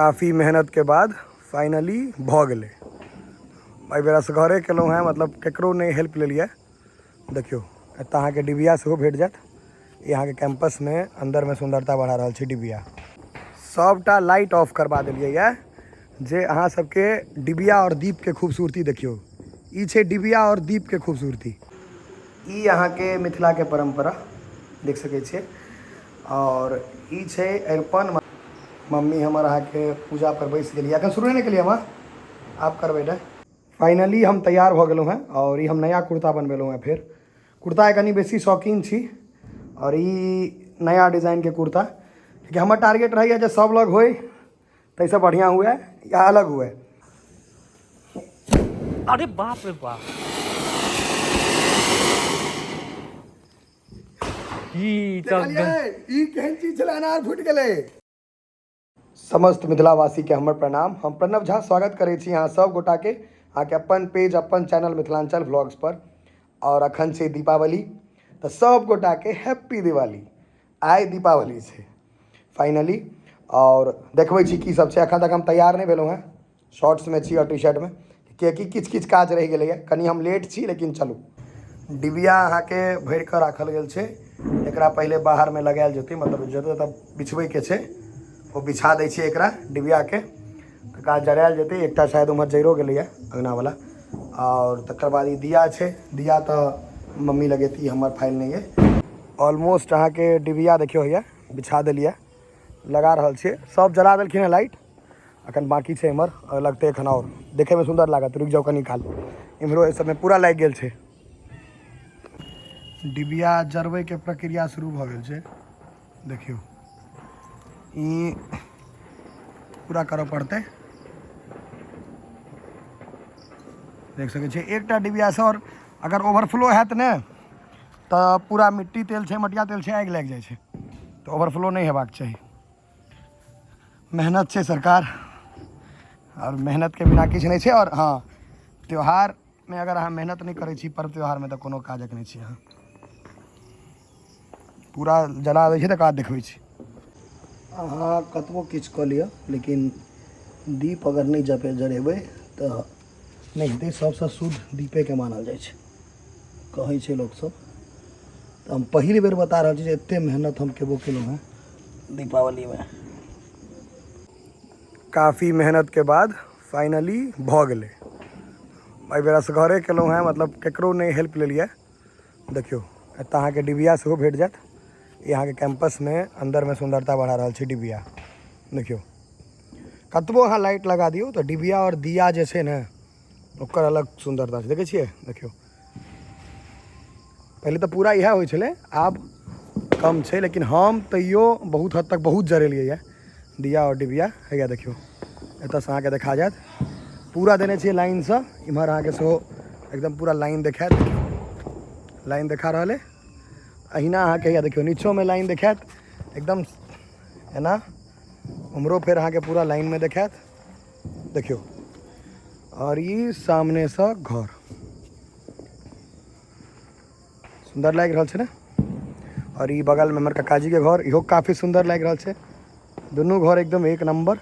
काफ़ी मेहनत के बाद फाइनली भ गए भाई बेरा से घरे केलहुँ हैं, मतलब केकरो नहीं हेल्प ले लिया। देखियो एत अहाँ के डिबिया से भेट जात। यहाँ के कैंपस में अंदर में सुंदरता बढ़ा रहा है डिबिया। सबटा लाइट ऑफ करवा दिलिए है जे अहाँ सबके डिबिया और दीप के खूबसूरती देखियो। ई छे डिबिया और दीप के खूबसूरती। ई अहाँ के मिथिला के परंपरा देख सके छे। और ई छे अरिपन। मम्मी हमार अहाँ के पूजा पर बैस गई। अखन शुरू नहीं कलिए माँ, आप करबे ना। फाइनली हम तैयार हो गए हैं और ये हम नया कुर्ता बनबेलहुँ हैं। फिर कुर्ता कनी बेसी शौकीन छी और ये नया डिज़ाइन के कुर्ता क्योंकि हमार टारगेट रही है जो सब लोग होए तैसे बढ़िया हुए या अलग हुए। अरे बाप रे बाप, ई केहन चीज छला अनार फूट गेलै। समस्त मिथिलावासी के हमर प्रणाम। हम प्रणव झा स्वागत करै छी अहाँ सब गोटा के अहाँ के अपन पेज अपन चैनल मिथिलांचल व्लॉग्स पर। और अखन छै दीपावली तो सब गोटा के हैप्पी दिवाली। आइ दीपावली छै फाइनली और देखबै छी की सब छै। अखन तक हम तैयार नहीं भेलहुँ हैं, शॉर्ट्स में छी और टी शर्ट में किएकि किछ काज रह गेलै। कनी हम लेट छी लेकिन चलू। डिबिया अहाँ के भर के राखल गेल छै। एकरा पहले बाहर में लगायल जेतै, मतलब जतऽ तब बिछबै के छै वो बिछा दै छियै एकरा डिबिया के। तकरा जरायल जेतै। एकटा शायद उम्हर जैरो गेलैए अंगना वाला। और तकर बाद ई दिया छै। दिया तो मम्मी लगेती, हमर फाइल नहीं है। ऑलमोस्ट अहाँ के डिबिया देखियो होइए बिछा देलिए, लगा रहल छियै। सब जला देलखिन है लाइट, अखन बाकी छै इम्हर और लगते एखन और देखे में सुंदर लागत। रुक जाओ कनी काल, इम्हरो इस सब में पूरा लागि गेल छै। डिबिया जरबै के प्रक्रिया शुरू भ गेल छै। देखियो ई पूरा करऽ पड़तै। देख सकै छियै एकटा डिबिया से। और अगर ओवरफ्लो हैत ने तो पूरा मिट्टी तेल छै, मटिया तेल छै, आगि लागि जाइ छै। तो ओवरफ्लो नहीं हेबाक चाही। मेहनत छै सरकार और मेहनत के बिना किछु नहीं छै। और हाँ, त्यौहार में अगर अहाँ मेहनत नहीं करै छी, पर्व त्यौहार में तो कोनो काजक नहीं छी। अहाँ पूरा जला दै छै तकर बाद देखबै छी। अहाँ कतबो किछु कऽ लिअ लेकिन दीप अगर नहीं जरेबै तो नहीं हेतै। सबसे शुद्ध दीपे के मानल जाइ छै, कहै छै लोग सब। तो हम पहिल बेर बता रहल छी जे एते मेहनत हम केबो केलहुँ हैं दीपावली में। काफ़ी मेहनत के बाद फाइनली भ गए भाई बेरा से घरे केलहुँ हैं, मतलब केकरो नहीं हेल्प ले लिया। देखियो एत अहाँ के डिबिया से भेट जात। यहाँ के कैंपस में अंदर में सुंदरता बढ़ा रहा है डिबिया। देखियो कतबो अहाँ लाइट लगा दियो तो डिबिया और दिया जे छै ने ओकर अलग सुंदरता छै। देखै छियै देखियो पहले तो पूरा इएह होइ छलै, आब कम छै। लेकिन हम तैयो बहुत हद तक बहुत जरेलिए है दिया और डिबिया। हैया देखियो एतऽ से अहाँ के देखा जात पूरा देने छियै लाइन से। इम्हर अहाँ के सेहो एकदम पूरा लाइन देखात। लाइन देखा रहा है अहिना अहाँ के। हैया देखियो नीचो में लाइन देखात एकदम एना। उम्हरो फिर अहाँ के पूरा लाइन में देखात। देखियो और ये सामने से घर सुंदर लग रहा है ना। और ये बगल में हमर काकाजी के घर, इहो काफ़ी सुंदर लग रहा है। दोनों घर एकदम एक नंबर।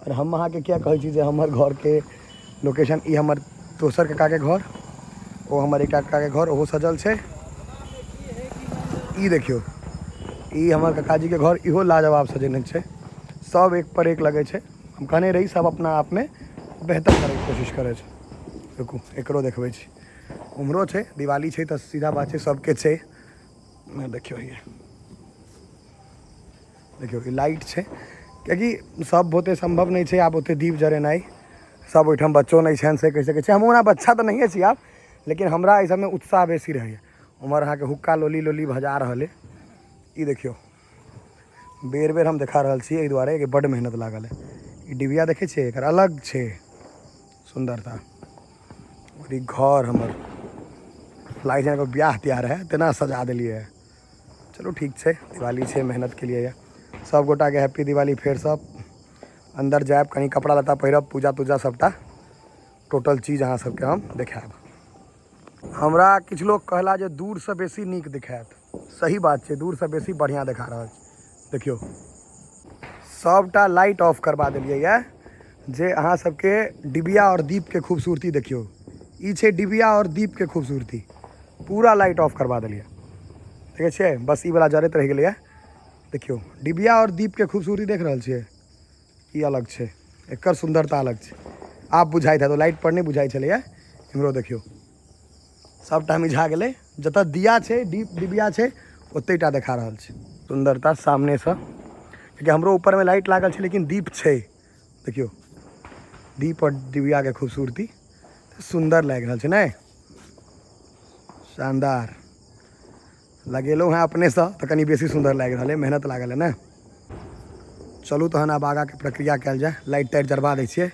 और हम अहाँ के क्या कहै छी जे हमर घर के लोकेशन ई हमर दोसर काका के घर, वो हमर एक काका के घर ओहो सजल छै। ई देखियो ई हमर काकाजी के घर, इहो लाजवाब सजेने छै। सब एक पर एक लगे छै। हम कहने रही सब अपना आप में बेहतर करे के कोशिश करे छै। देखू एकरो देखबै छी, उम्हरो छै दिवाली छै तो सीधा बात छै सबके छै। देखियो ये देखियो ई लाइट छै क्योंकि सब होते संभव नहीं है। आब ओते दीप जरेनाइ सब ओहिठाम बच्चो नहीं छनि से कहि सकै छी। हम ओना बच्चा तो नहीं छी आब, लेकिन हमरा एहि सबमें उत्साह बेसी रहैए। उम्हर अहाँ के हुक्का लोली लोली भजा रहल है। ई देखियो बेर बेर हम देखा रहल छी एहि दुआरे कि बड़ मेहनत लागल है। ई डिबिया देखे छियै एकर अलग छै सुंदरता। और ई घर हमर लागे छै ब्याह त्यार है तेना सजा देलिए है। चलो ठीक छै, दिवाली छै, मेहनत के लिए सब गोटा के हैप्पी दिवाली। फिर सब अंदर जायब, कहीं कपड़ा लत्ता पहिरब, पूजा तूजा सबटा टोटल चीज अहाँ सबके हम देखायब। हमरा किछु लोग कहला जे दूर से बेसी नीक दिखायत। सही बात छै, दूर से बेसी बढ़िया देखा रहल छै। देखियो सबटा लाइट ऑफ करवा दिलियै यऽ जे अहाँ सबके डिबिया और दीप के खूबसूरती देखियो। ई छै डिबिया और दीप के खूबसूरती, पूरा लाइट ऑफ करवा दिलियै। देखै छियै बस ई वाला जरैत रहि गेलै। देखियो डिबिया और दीप के खूबसूरती देख रहल छियै, ई अलग छै, एकर सुंदरता अलग छै। आप बुझाइत है तो लाइट पर नहीं बुझाई छलैया, इम्हरो देखियो सबटा मिझा गेलै। जतऽ दिया छै डिबिया छै ओतेटा देखा रहल छै सुंदरता सामने से, क्योंकि हमरो ऊपर में लाइट लागल छै लेकिन दीप छै। देखियो दीप और डिबिया के खूबसूरती सुंदर लागि रहल छै ने, शानदार। लगेलहुँ हैं अपने से तो कनी बेसी सुंदर लागि रहल है, मेहनत लागल है ने। चलू तहन आब आगाँ के प्रक्रिया कयल जाए। लाइट ताइट जरवा दै छियै,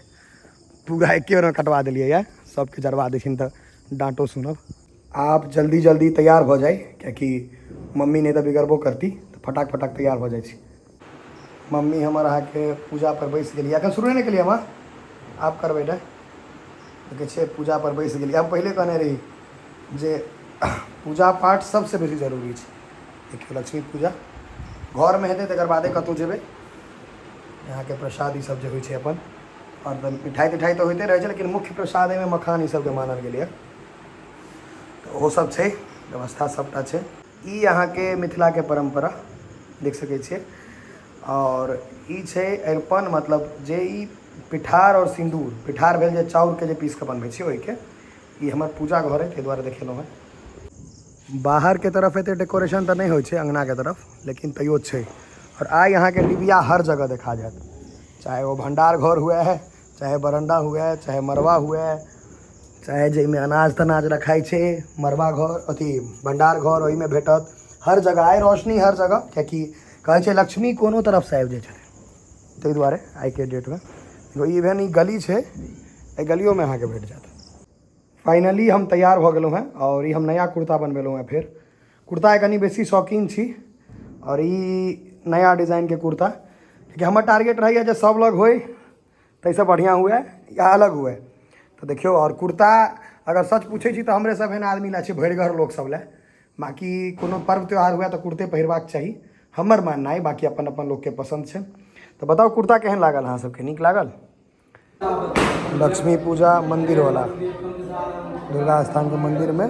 पूरा एके बेर में कटवा देलियै यऽ, सबके जरवा दै छियै तऽ डांटो सुनब। आप जल्दी जल्दी तैयार भऽ जाए, कियाकि मम्मी नहीं तो बिगड़बो करती, तो फटाक फटाक तैयार भऽ जाइ छी। मम्मी हमर अहाँके पूजा पर बैस गेलियै, एखन शुरू नहीं केलियै हम, आप करबै ने। देखै छियै पूजा पर बैस गेलियै। हम पहिले कहने रही जे पूजा पाठ सबसे बेसी जरूरी छै। देखियो लक्ष्मी पूजा घर में हेतै तकर बादे कतौ जेबै। यहाँ के प्रसाद ई सब जे होइ छै अपन, और मिठाई तिठाई तो होते रहे छै, लेकिन मुख्य प्रसाद में मखान ई सबके मानल गेलै है, तो वो सब छै, व्यवस्था सबटा छै। ई यहाँ के मिथिला के परंपरा देख सकै छियै। और ई छै अरिपन, मतलब जे ई पिठार और सिंदूर, पिठार भेल जे चाउर के जे पीस के बनबै छी ओहिके। ई हमर पूजा घर है, ताहि दुआरे देखेलहुँ हैं। बाहर के तरफ एते डेकोरेशन तो नहीं होइ छै अंगना के तरफ, लेकिन तैयो छै। और आइ यहाँ के डिबिया हर जगह देखा जात, चाहे वो भंडार घर हुए है, चाहे बरंडा हुए, चाहे मरवा हुए, चाहे जाहिमे अनाज तनाज रखाइ छै, मरवा घर अथी भंडार घर ओहिमे भेटत। हर जगह आइ रोशनी हर जगह, कियाकि कहै छै लक्ष्मी कोनो तरफ से आबि जाइ छथिन, ताहि दुआरे आइ के डेट में इवन ई गली छै, एहि गलियों में अहाँके भेट जायत। फाइनली हम तैयार भऽ गेलहुँ हैं, और ई हम नया कुर्ता बनबेलहुँ हैं। फेर कुर्ता के कनी बेसी शौकीन छी, और ई नया डिज़ाइन के कुर्ता, क्योंकि हमर टारगेट रहैया जे सब लग होय, ताहिसँ बढ़िया हुए या अलग हुए। तो देखियो, और कुर्ता अगर सच पूछे छी तो हमरे सब एहन आदमी ला छै, भरिगर लोक सब ला। बाकी कोनो पर्व त्यौहार हुए तो कुर्ते पहिरबाक चाही, हमर माननाइ, बाकी अपन अपन लोक के पसंद छै। तो बताओ कुर्ता केहन लागल अहाँ सबके, नीक लागल? लक्ष्मी पूजा मंदिर वाला, दुर्गा स्थान के मंदिर में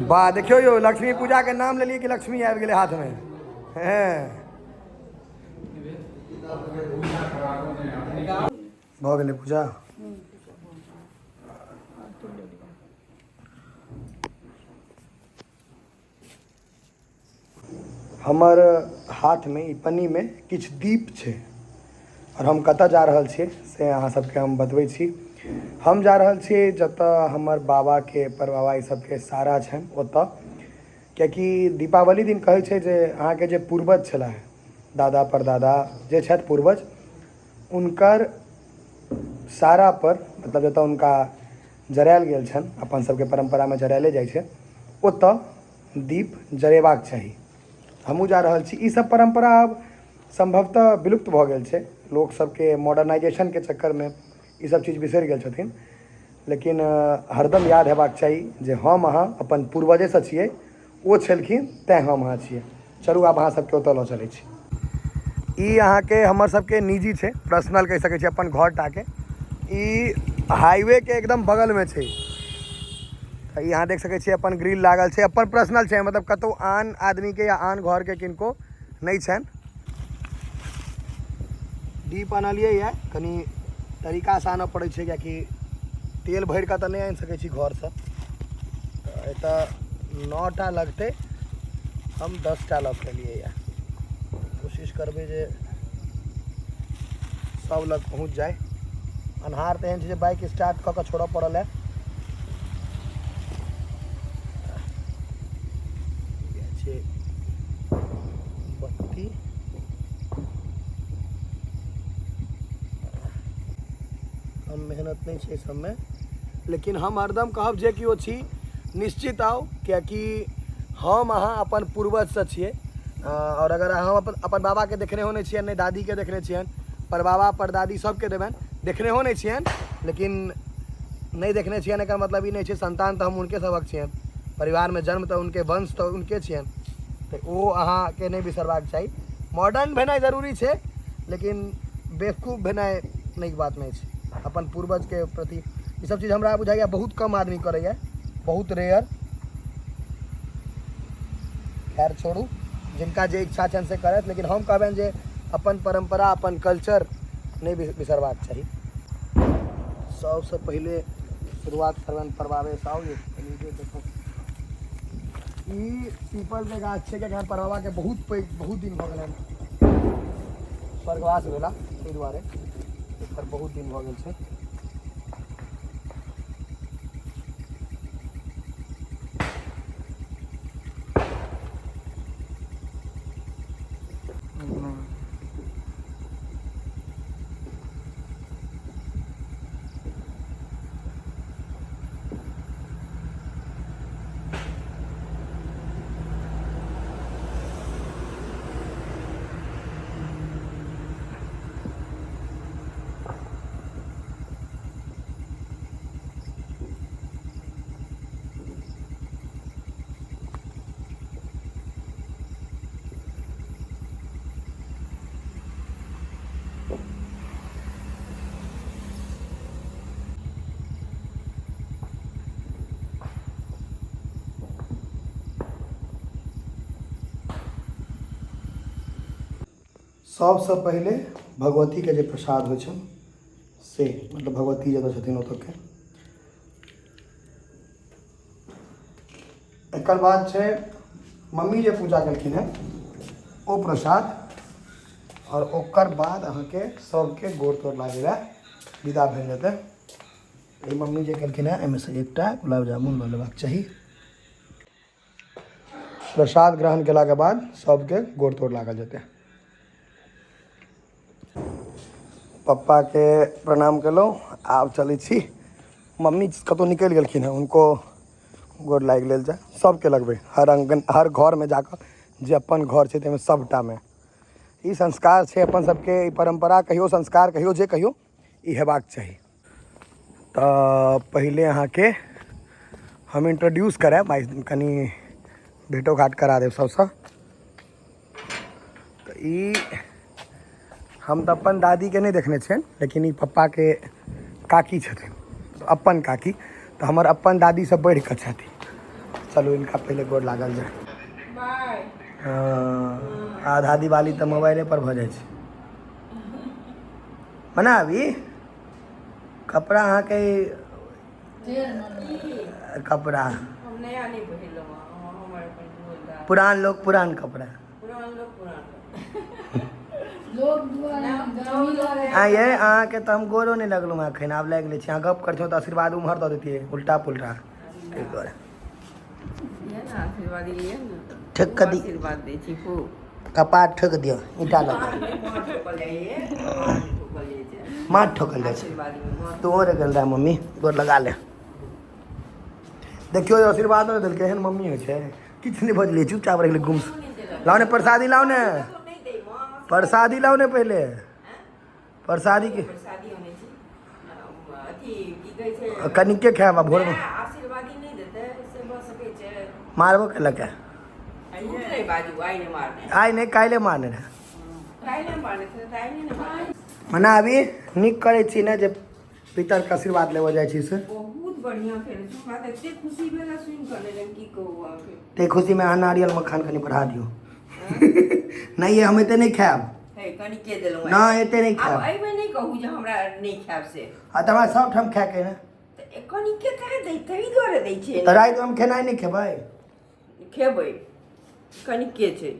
वाह, देखियो यो लक्ष्मी पूजा के नाम लेलिए कि लक्ष्मी आबि गेलै हाथ में। भऽ गेलै पूजा। हमर हाथ में ई पन्नी में किछु दीप छै, और हम कतऽ जा रहल छियै से अहाँ सबके हम बतबै छी। हम जा रहल छियै जतऽ हमर बाबा के परबाबा ई सबके सारा छनि ओतऽ, कियाकि दीपावली दिन कहै छै जे अहाँके जे पूर्वज छलाह, दादा परदादा जे छथि पूर्वज, हुनकर सारा पर, मतलब जतऽ हुनका जरायल गेल छनि, अपन सबके परम्परामे जरायले जाइ छै, ओतऽ दीप जरेबाक चाही। हमहूँ जा रहल छी। ई सब परम्परा अब संभवतः विलुप्त भऽ गेल छै, लोक सबके मॉडर्नाइजेशन के चक्कर में ई सब चीज बिसरि गेल छथिन, लेकिन हरदम याद हेबाक चाही जे हम अहाँ अपन पूर्वजेसँ छियै, ओ छलखिन तैँ हम अहाँ छियै। चलू आब अहाँ सबके ओतऽ लऽ चलै छी। ई अहाँके हमर सबके निजी छै, पर्सनल कहि सकै छी, अपन घर टाके। ई हाईवे के एकदम बगल में छै। ई अहाँ देख सकै छियै अपन ग्रिल लागल छै, अपन पर्सनल छै, मतलब कतौ आन आदमी के या आन घर के किनको नहीं छनि। दीप आनलियै यऽ, कनी तरीका से आनऽ पड़ै छै, कियाकि तेल भरि कऽ तऽ नहि आनि सकै छी घरसँ। एतऽ 9टा लगतै, हम 10टा लऽ के एलियै यऽ। कोशिश करबै जे सब लग पहुँच जाए। अन्हार तेहन छै जे बाइक स्टार्ट कऽ कऽ छोड़ऽ पड़ल है। बत्ती कम मेहनत नहीं छै सबमे, लेकिन हम हरदम कहब जे कि ओ छी निश्चित आओ, कियाकि हम अहाँ अपन पूर्वजसँ छियै। और अगर हम अपन बाबा के देखने हो नहीं छियनि, नहीं दादी के देखने छियनि, परबाबा परदादी सबके देखने हो नहीं छियनि, लेकिन नहीं देखने छियनि एकर मतलब ई नहीं छै संतान तऽ हम हुनके सबक छियनि। परिवार में जन्म तो उनके वंश तो उनके छियन, तो वो अहाँ के नहीं बिसरबाक चाही। मॉडर्न भेनाइ जरूरी छै, लेकिन बेवकूफ़ भेनाइ नहीं बात नहीं छै। अपन पूर्वज के प्रति ये सब चीज़ हमरा बुझाइए बहुत कम आदमी करैए, बहुत रेयर। खैर छोड़ू, जिनका जे इच्छा छनि से करत, लेकिन हम कहबनि जे अपन परंपरा अपन कल्चर नहीं बिसरबाक चाही। सबसे पहले शुरुआत करबनि परबावे से। आओ ये देखो, ई पीपल के गाछ छै के परबावा के बहुत दिन भऽ गेलनि स्वर्गवास भेला, ताहि दुआरे एकर बहुत दिन भऽ गेल छै। सबसे पहले भगवती के जे प्रसाद होइ छै से, मतलब भगवती जतऽ छथिन ओतऽ के। एकर बाद छै मम्मी जे पूजा केलखिन है ओ प्रसाद, और ओकर बाद अहाँके सबके गोड़ तोड़ लागे लए विदा भेल जेतै। ई मम्मी जे केलखिन है एहिमे से एकटा गुलाब जामुन लऽ लेबाक चाही। प्रसाद ग्रहण केलाके बाद सबके गोड़ तोड़ लागल जेतै। पप्पा के प्रणाम केलहुँ, आब चलै छी। मम्मी कतहु निकलि गेलखिन हँ, उनको गोड़ लागि लेल जाय। सबके लगबै, हर आंगन हर घरमे जाकऽ, जे अपन घर छै ताहिमे सबटामे। ई संस्कार छै अपन सबके, ई परंपरा कहियो, संस्कार कहियो, जे कहियो, ई हेबाक चाही। तऽ पहिले अहाँके हम इंट्रोड्यूस करायब, कनि भेटो घाट करा देब सबसँ। तऽ ई हम तऽ अपन दादीके नहि देखने छियनि, लेकिन ई पप्पाके काकी छथिन, अपन काकी। तऽ हमर अपन दादीसँ बढ़ि कऽ छथिन। चलू इनका पहिले गोड़ लागल जाय। आधा दिवाली तऽ मोबाइले पर भऽ जाइ छै। मनाबी कपड़ा अहाँके कपड़ा पुरान लोग पुरान कपड़ा हाँ ये अहाँके तऽ हम गोरो नहीं लगलहुँ हँ एखन, आब लागि लै छी। अहाँ गप्प करै छौ तऽ आशीर्वाद उम्हर दऽ देतियै उल्टा पुल्टा। ताहि दुआरे ठक कऽ दी, कपार ठोक दियौ ईंटा लऽ कऽ। माथ ठोकल जाइ छै। तू और गेल रहा मम्मी, गोर लगा ले। देखियो आशीर्वाद नहि देलकै, एहन मम्मी होइ छै। किछु नहीं बजलियै, चुपचाप रहि गेलै गुम। लाओ ने प्रसादी, लाओ ने प्रसादी, लाओ ने पहले प्रसादी के कनिके खायब भोर में मारबो केलक है। आइ नहीं काल्हि मारने रहे। मना अभी नीक करै छी ने जे पितरके आशीर्वाद लेबऽ जाइ छी से। बहुत बढ़िया फेर हमरा तऽ एते खुशी भेल सुनि कऽ लेकिन की कहू अहाँके। ते खुशी में अहाँ नारियल मखान कनि बढ़ा दियौ। नहीं हम एते नहीं खायब। कनि के देलहुँ ना एते नहीं खायब। एहिमे नहीं कहू जे हमरा नहीं खायब से। आ तऽ हमरा सब ठाम खाय के ने। कनि के कहे दै, तभी दुआरे दै छै। तऽ राति हम खेनाइ नहीं खेबै। खेबै कनि के छै।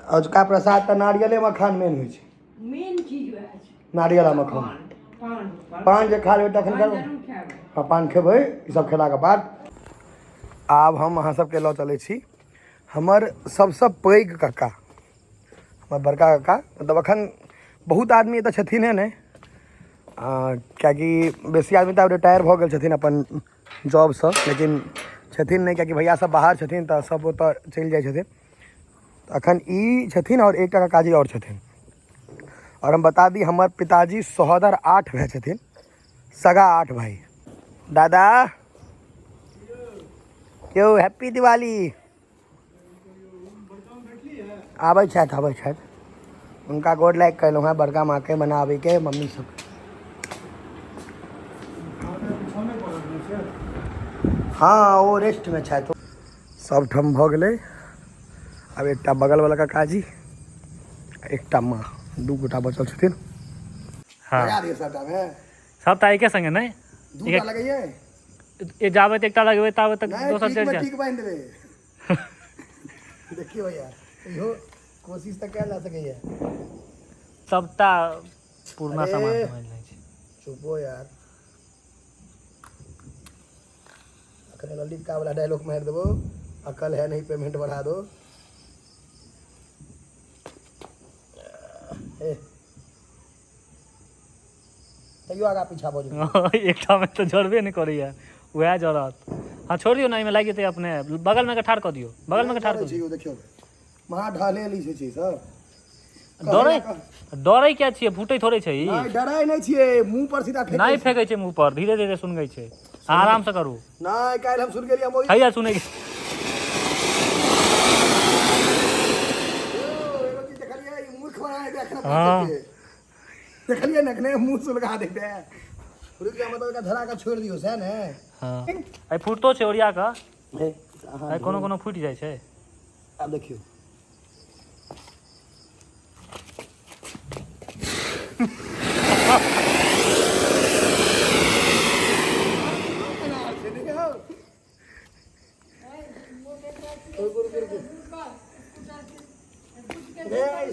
अजुका प्रसाद तऽ नारियले मखान मेन होइ छै। मेन चीज वएह छै। नारियल आ मखान। पान जे खा लेबै तखन करू। हाँ पान खेबै, ई सब खेलाके बाद आब हम अहाँ सबके लऽ चलै छी हमर सबसँ पैघ कक्का, हमर बड़का कक्का। मतलब एखन बहुत आदमी एतऽ छथिन नहि, किएकि बेसी आदमी तऽ आब रिटायर भऽ गेल छथिन अपन जॉबसँ, लेकिन छथिन नहीं किएकि भैया सब बाहर छथिन तऽ सब ओतऽ चलि जाइ छथिन। अखन ई छथिन और एकटा ककाजी और छथिन। और हम बता दी हमर पिताजी सहोदर 8 भाई छथिन, सगा 8 भाई। दादा क्यों हैप्पी दिवाली आबै छथि उनका गोड लाइक कैलहुँ हैं बड़का माँ के बनाबे के मम्मी सब हाँ वो रेस्ट में छथि सब ठम भऽ गेलै अब एकटा बगल वाला काकाजी एकटा माँ दू गोटा बचल छथिन हाँ लगा दिए सबटा में सबटा एके संगे नहीं दूटा लगैये ये जाबे तक एकटा लगबे ताबे तक नहीं दोसर ठीक चढ़ में जाए ठीक बांधि देबै देखियो यार इहो कोशिश तऽ कयल जा सकैए सबटा पूर्णा अरे। सामान समझ लै छै चुपो यार अखने ललित का वाला डायलॉग मार देबो अकल है नहीं पेमेंट बढ़ा दो तैयो आगा पीछा भऽ जेतै एकटा में तो जड़बे नहीं करैया वएह जड़त हाँ छोड़ दियो ना इमे लागि जेतै अपने बगल में के ठाड़ कऽ दियो बगल में के ठाड़ कऽ दियो देखियो वहाँ ढाले ली छै सब डरै क्या छियै फूटै थोड़े छै ई नहीं डराई नहीं छियै मुंह पर सीधा फेंक नहीं फेंकै छै मुंह पर धीरे धीरे सुनगै छै आराम से करू नहीं काल्हि हम सुन गेलियै हम ओही हैया सुनै एगो चीज देखलियै ई मूर्ख बना दे अखन हाँ। देखलियै न अखने मुंह सुलगा देते हैं रुक जा मतलब का धरा के छोड़ दियो सै ने हाँ आई फूटतो छै ओरिया का हे आई कोनो कोनो फूटि जाइ छै अब देखियो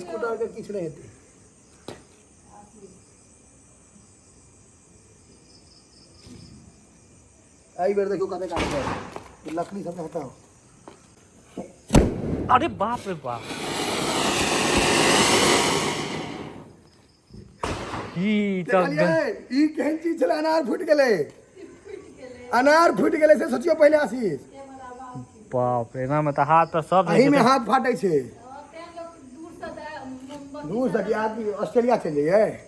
स्कूटर के किछु नहीं हेतै आई बेर देखियो कते काट है लकड़ी सब हटाओ अरे बाप रे बाप ई तो देखलियै ई केहन चीज छलै अनार फूट गेलै अनार फूट गेलै से सोचियो पहले आशीष बाप रे ना में तो हाथ तो सब अही में हाथ फाटै छै दूर से कि आदमी ऑस्ट्रेलिया चल जाइए